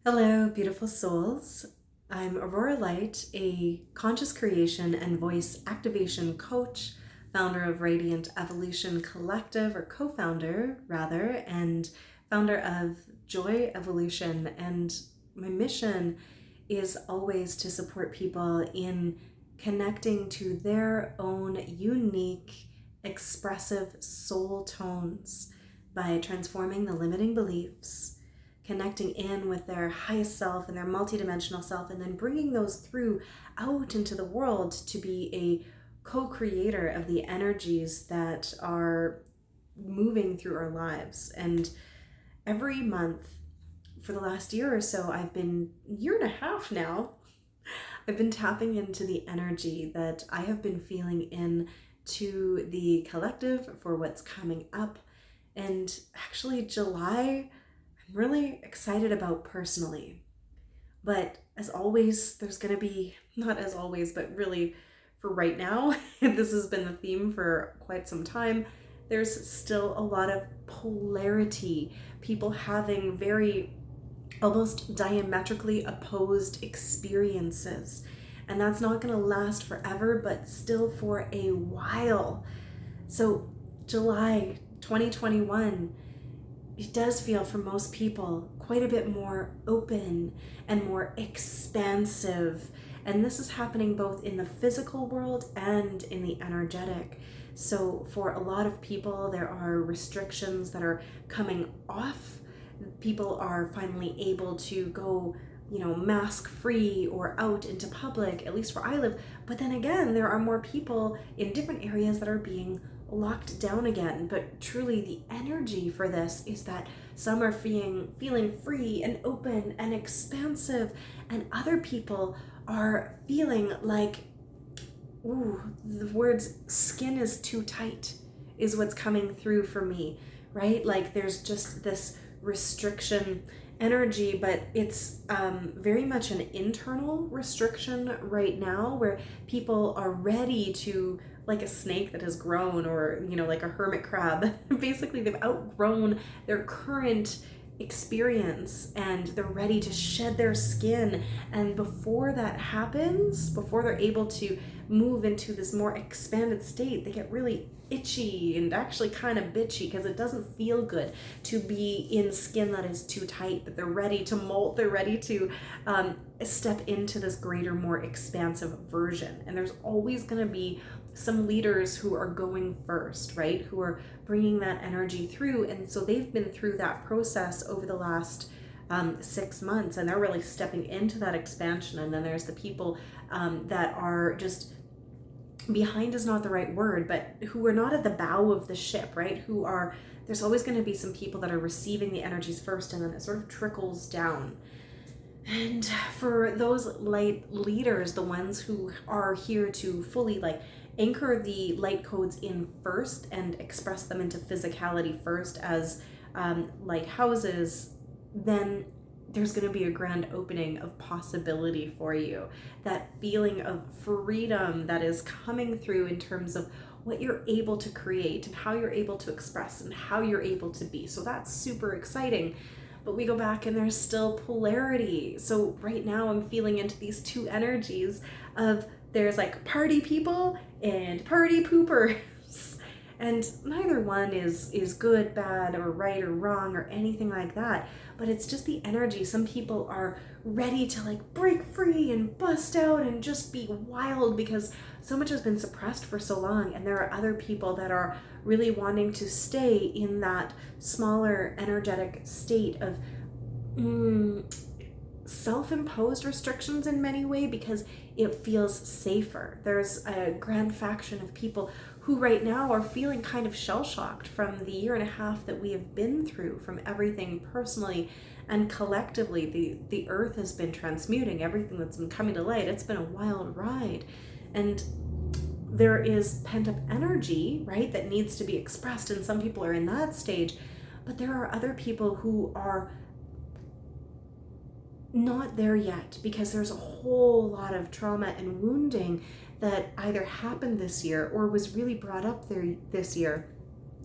Hello, beautiful souls. I'm Aurora Light, a conscious creation and voice activation coach, founder of Radiant Evolution Collective, or co-founder rather, and founder of Joy Evolution. And my mission is always to support people in connecting to their own unique, expressive soul tones by transforming the limiting beliefs, connecting in with their highest self and their multidimensional self, and then bringing those through out into the world to be a co-creator of the energies that are moving through our lives. And every month for the last year or so, year and a half now, I've been tapping into the energy that I have been feeling in to the collective for what's coming up. And actually July, I'm really excited about personally. But as always, there's going to be, not as always, but really for right now, this has been the theme for quite some time, there's still a lot of polarity, people having very almost diametrically opposed experiences. And that's not going to last forever, but still for a while. So July 2021, it does feel for most people quite a bit more open and more expansive. And this is happening both in the physical world and in the energetic. So for a lot of people, there are restrictions that are coming off. People are finally able to go, mask free or out into public, at least where I live. But then again, there are more people in different areas that are being locked down again. But truly the energy for this is that some are feeling free and open and expansive, and other people are feeling like, the words skin is too tight is what's coming through for me, right? Like there's just this restriction energy, but it's very much an internal restriction right now, where people are ready to, like a snake that has grown, or like a hermit crab, basically they've outgrown their current experience and they're ready to shed their skin. And before that happens, before they're able to move into this more expanded state, they get really itchy and actually kind of bitchy, because it doesn't feel good to be in skin that is too tight. But they're ready to molt, they're ready to step into this greater, more expansive version. And there's always going to be some leaders who are going first, right? Who are bringing that energy through. And so they've been through that process over the last 6 months, and they're really stepping into that expansion. And then there's the people that are just behind, is not the right word, but who are not at the bow of the ship, right? There's always going to be some people that are receiving the energies first, and then it sort of trickles down. And for those light leaders, the ones who are here to fully anchor the light codes in first and express them into physicality first as lighthouses, then there's going to be a grand opening of possibility for you. That feeling of freedom that is coming through in terms of what you're able to create and how you're able to express and how you're able to be. So that's super exciting. But we go back and there's still polarity. So right now I'm feeling into these two energies of, there's party people and party poopers. And neither one is good, bad, or right or wrong or anything like that. But it's just the energy. Some people are ready to break free and bust out and just be wild because so much has been suppressed for so long. And there are other people that are really wanting to stay in that smaller energetic state of self-imposed restrictions in many ways, because it feels safer. There's a grand faction of people who right now are feeling kind of shell-shocked from the year and a half that we have been through, from everything personally and collectively. The earth has been transmuting everything that's been coming to light. It's been a wild ride, and there is pent-up energy, right, that needs to be expressed, and some people are in that stage. But there are other people who are not there yet, because there's a whole lot of trauma and wounding that either happened this year or was really brought up there this year,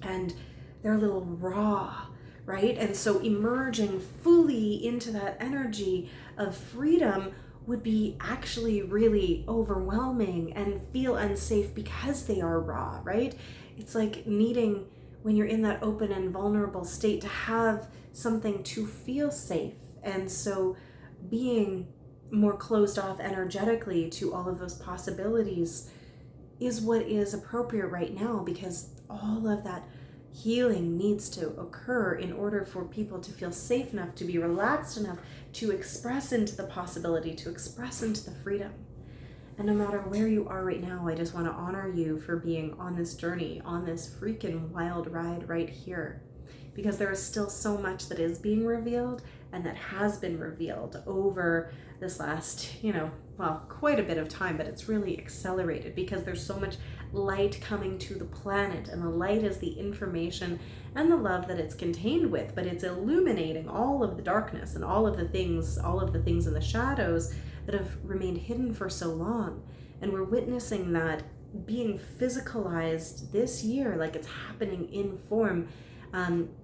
and they're a little raw, right? And so emerging fully into that energy of freedom would be actually really overwhelming and feel unsafe because they are raw, right? It's like needing, when you're in that open and vulnerable state, to have something to feel safe. And so being more closed off energetically to all of those possibilities is what is appropriate right now, because all of that healing needs to occur in order for people to feel safe enough, to be relaxed enough, to express into the possibility, to express into the freedom. And no matter where you are right now, I just want to honor you for being on this journey, on this freaking wild ride right here. Because there is still so much that is being revealed and that has been revealed over this last, quite a bit of time, but it's really accelerated because there's so much light coming to the planet, and the light is the information and the love that it's contained with, but it's illuminating all of the darkness and all of the things in the shadows that have remained hidden for so long. And we're witnessing that being physicalized this year, like it's happening in form.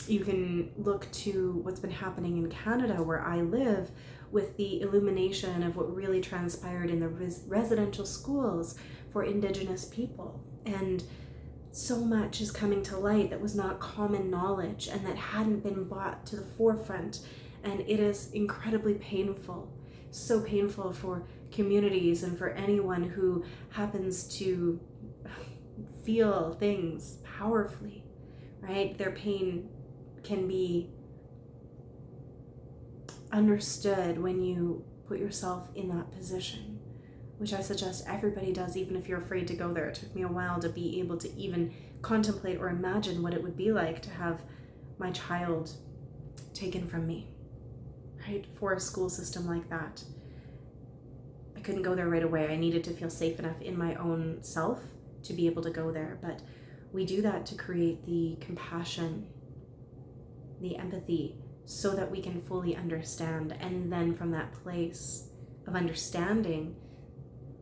You can look to what's been happening in Canada, where I live, with the illumination of what really transpired in the residential schools for Indigenous people. And so much is coming to light that was not common knowledge and that hadn't been brought to the forefront. And it is incredibly painful, so painful for communities and for anyone who happens to feel things powerfully, right? Their pain can be understood when you put yourself in that position, which I suggest everybody does, even if you're afraid to go there. It took me a while to be able to even contemplate or imagine what it would be like to have my child taken from me, right? For a school system like that. I couldn't go there right away. I needed to feel safe enough in my own self to be able to go there. But we do that to create the compassion, the empathy, so that we can fully understand, and then from that place of understanding,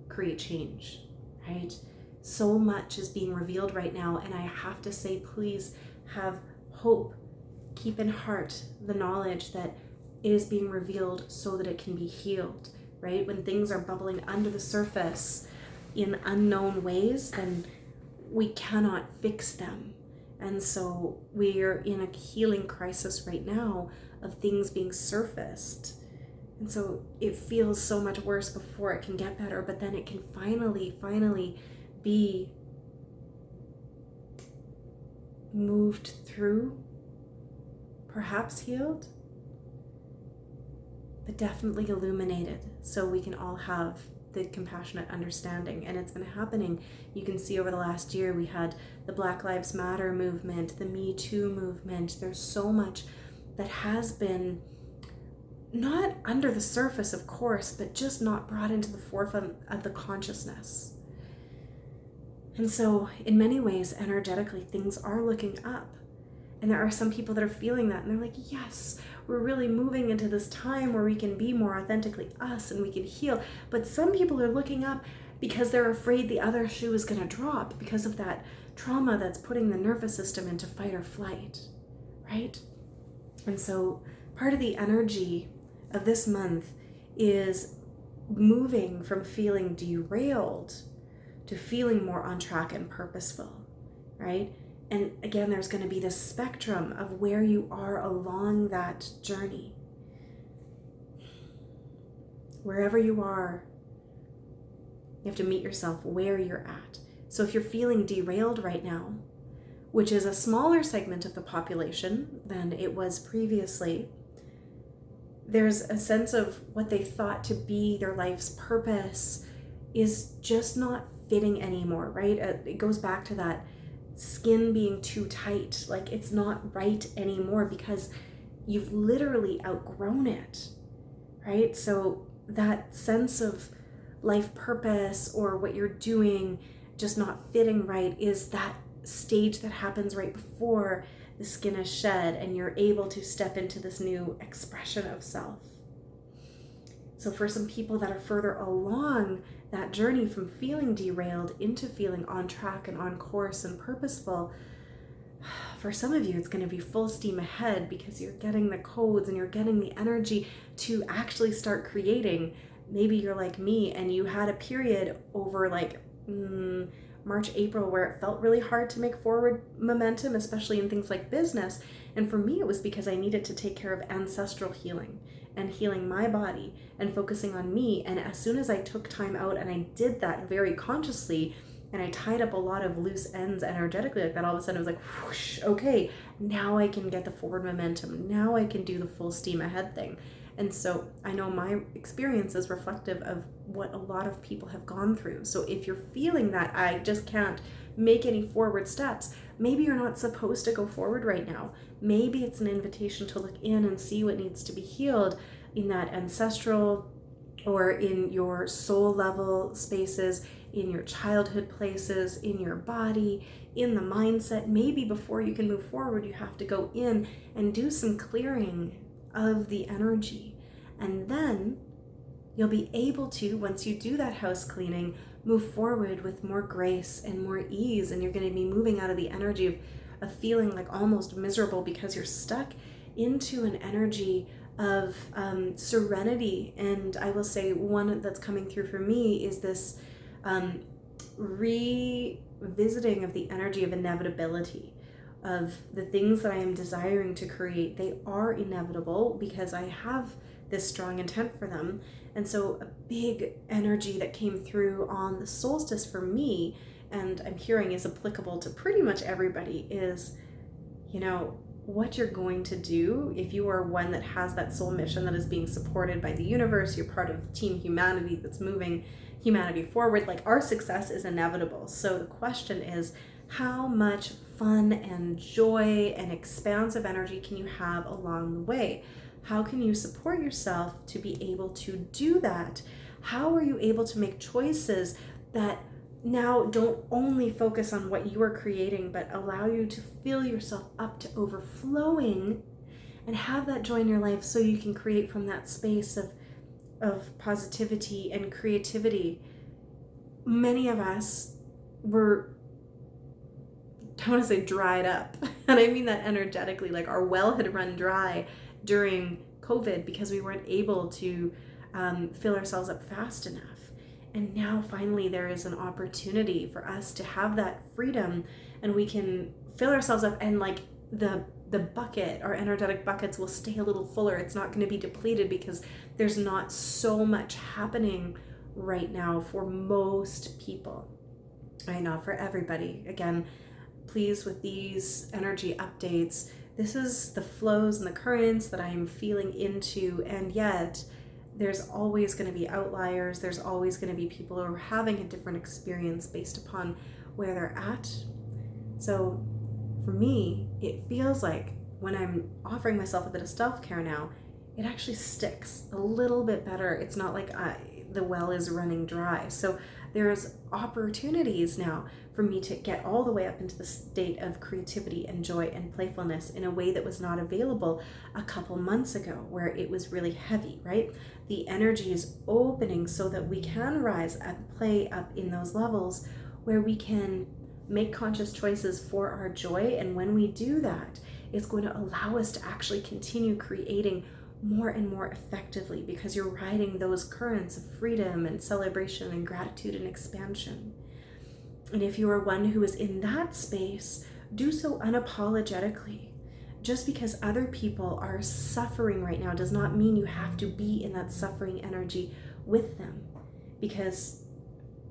create change, right? So much is being revealed right now, and I have to say, please have hope. Keep in heart the knowledge that it is being revealed so that it can be healed, right? When things are bubbling under the surface in unknown ways, then we cannot fix them. And so we're in a healing crisis right now of things being surfaced. And so it feels so much worse before it can get better, but then it can finally be moved through, perhaps healed, but definitely illuminated, so we can all have the compassionate understanding. And it's been happening. You can see over the last year, we had the Black Lives Matter movement, the Me Too movement. There's so much that has been not under the surface, of course, but just not brought into the forefront of the consciousness. And so in many ways, energetically, things are looking up. And there are some people that are feeling that, and they're like, yes, we're really moving into this time where we can be more authentically us and we can heal. But some people are looking up because they're afraid the other shoe is going to drop because of that trauma that's putting the nervous system into fight or flight, right? And so part of the energy of this month is moving from feeling derailed to feeling more on track and purposeful, right? And again, there's going to be this spectrum of where you are along that journey. Wherever you are, you have to meet yourself where you're at. So if you're feeling derailed right now, which is a smaller segment of the population than it was previously, there's a sense of what they thought to be their life's purpose is just not fitting anymore, right? It goes back to that skin being too tight, like it's not right anymore because you've literally outgrown it, right? So that sense of life purpose or what you're doing just not fitting right is that stage that happens right before the skin is shed and you're able to step into this new expression of self. So for some people that are further along that journey from feeling derailed into feeling on track and on course and purposeful, for some of you, it's going to be full steam ahead because you're getting the codes and you're getting the energy to actually start creating. Maybe you're like me and you had a period over like March, April, where it felt really hard to make forward momentum, especially in things like business. And for me, it was because I needed to take care of ancestral healing and healing my body and focusing on me. And as soon as I took time out and I did that very consciously, and I tied up a lot of loose ends energetically like that, all of a sudden it was like, whoosh, okay, now I can get the forward momentum. Now I can do the full steam ahead thing. And so I know my experience is reflective of what a lot of people have gone through. So if you're feeling that I just can't make any forward steps, maybe you're not supposed to go forward right now. Maybe it's an invitation to look in and see what needs to be healed in that ancestral or in your soul level spaces, in your childhood places, in your body, in the mindset. Maybe before you can move forward, you have to go in and do some clearing of the energy. And then you'll be able to, once you do that house cleaning, move forward with more grace and more ease. And you're going to be moving out of the energy of feeling like almost miserable because you're stuck into an energy of serenity. And I will say one that's coming through for me is this revisiting of the energy of inevitability, of the things that I am desiring to create. They are inevitable because I have this strong intent for them. And so a big energy that came through on the solstice for me, and I'm hearing is applicable to pretty much everybody, is, what you're going to do if you are one that has that soul mission that is being supported by the universe. You're part of Team Humanity that's moving humanity forward. Like, our success is inevitable. So the question is, how much fun and joy and expansive energy can you have along the way? How can you support yourself to be able to do that? How are you able to make choices that now don't only focus on what you are creating, but allow you to fill yourself up to overflowing and have that joy in your life so you can create from that space of positivity and creativity? Many of us were, I want to say, dried up. And I mean that energetically, like our well had run dry during COVID because we weren't able to fill ourselves up fast enough. And now finally there is an opportunity for us to have that freedom, and we can fill ourselves up, and like the bucket, our energetic buckets will stay a little fuller. It's not going to be depleted because there's not so much happening right now for most people. Right, not for everybody. Again, please, with these energy updates, this is the flows and the currents that I am feeling into, and yet there's always going to be outliers. There's always going to be people who are having a different experience based upon where they're at. So for me, it feels like when I'm offering myself a bit of self-care now, it actually sticks a little bit better. It's not like the well is running dry. So there's opportunities now for me to get all the way up into the state of creativity and joy and playfulness in a way that was not available a couple months ago, where it was really heavy, right? The energy is opening so that we can rise and play up in those levels where we can make conscious choices for our joy. And when we do that, it's going to allow us to actually continue creating more and more effectively, because you're riding those currents of freedom and celebration and gratitude and expansion. And if you are one who is in that space, do so unapologetically. Just because other people are suffering right now does not mean you have to be in that suffering energy with them, because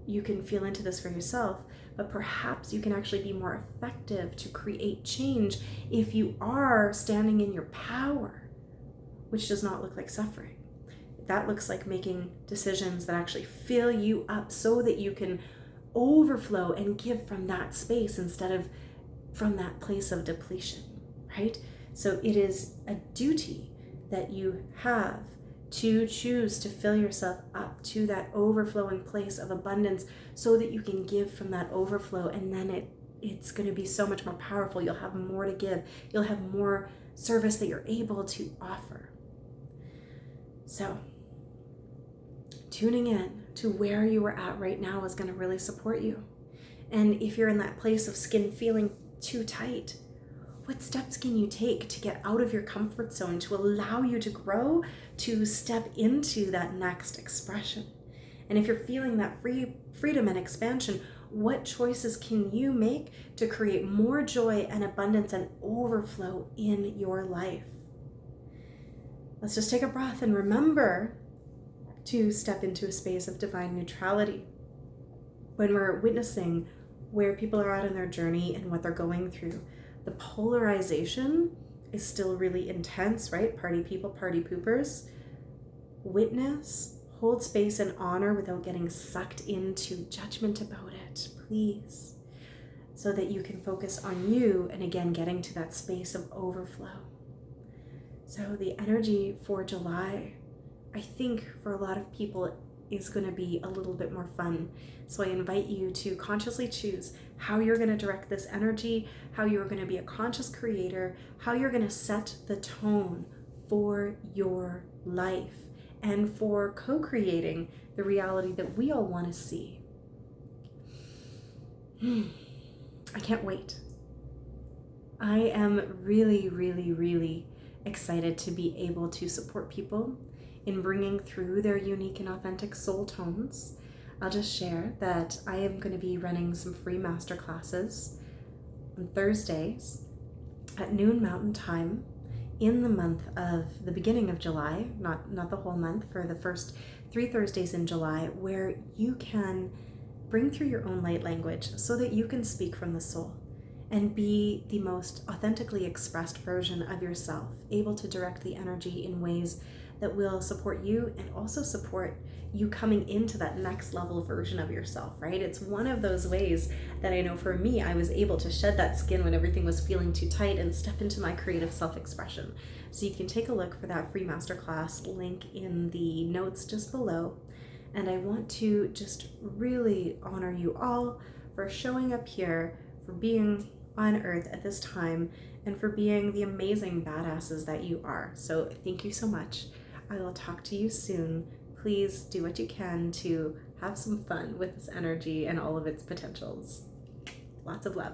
you can feel into this for yourself, but perhaps you can actually be more effective to create change if you are standing in your power, which does not look like suffering. That looks like making decisions that actually fill you up so that you can overflow and give from that space instead of from that place of depletion, right? So it is a duty that you have to choose to fill yourself up to that overflowing place of abundance so that you can give from that overflow, and then it's going to be so much more powerful. You'll have more to give. You'll have more service that you're able to offer. So tuning in to where you are at right now is going to really support you. And if you're in that place of skin feeling too tight, What steps can you take to get out of your comfort zone, to allow you to grow, to step into that next expression? And if you're feeling that freedom and expansion, what choices can you make to create more joy and abundance and overflow in your life? Let's just take a breath and remember to step into a space of divine neutrality. When we're witnessing where people are at in their journey and what they're going through, the polarization is still really intense, right? Party people, party poopers. Witness, hold space and honor without getting sucked into judgment about it, please, so that you can focus on you and again getting to that space of overflow. So the energy for July, I think for a lot of people, is going to be a little bit more fun. So I invite you to consciously choose how you're going to direct this energy, how you're going to be a conscious creator, how you're going to set the tone for your life and for co-creating the reality that we all want to see. I can't wait. I am really, really, really excited to be able to support people in bringing through their unique and authentic soul tones. I'll just share that I am going to be running some free masterclasses on Thursdays at noon Mountain Time in the beginning of July, not the whole month, for the first 3 Thursdays in July, where you can bring through your own light language so that you can speak from the soul and be the most authentically expressed version of yourself, able to direct the energy in ways that will support you and also support you coming into that next level version of yourself, right? It's one of those ways that I know for me, I was able to shed that skin when everything was feeling too tight and step into my creative self-expression. So you can take a look for that free masterclass link in the notes just below. And I want to just really honor you all for showing up here, for being on earth at this time, and for being the amazing badasses that you are. So thank you so much. I will talk to you soon. Please do what you can to have some fun with this energy and all of its potentials. Lots of love.